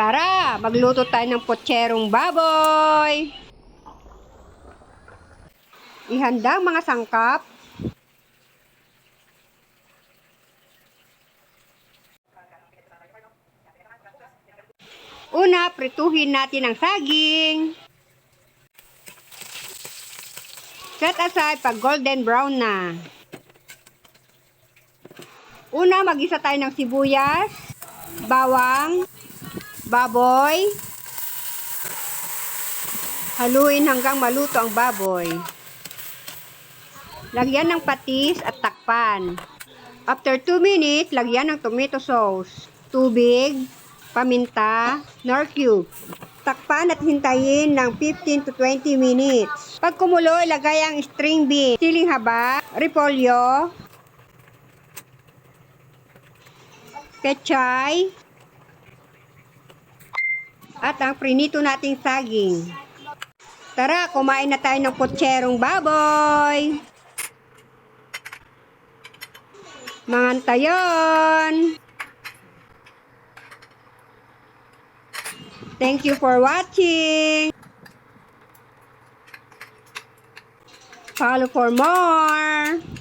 Tara, magluto tayo ng potserong baboy. Ihanda ang mga sangkap. Una, prituhin natin ang saging. Set aside pag golden brown na. Una, mag-isa tayo ng sibuyas, bawang, baboy. Haluin hanggang maluto ang baboy. Lagyan ng patis at takpan. After 2 minutes, lagyan ng tomato sauce, tubig, paminta, nor cube. Takpan at hintayin ng 15 to 20 minutes. Pag kumulo, ilagay ang string beans, siling haba, repolyo, pechay, at ang prinito nating saging. Tara, kumain na tayo ng potserong baboy. Mangantayon. Thank you for watching. Follow for more.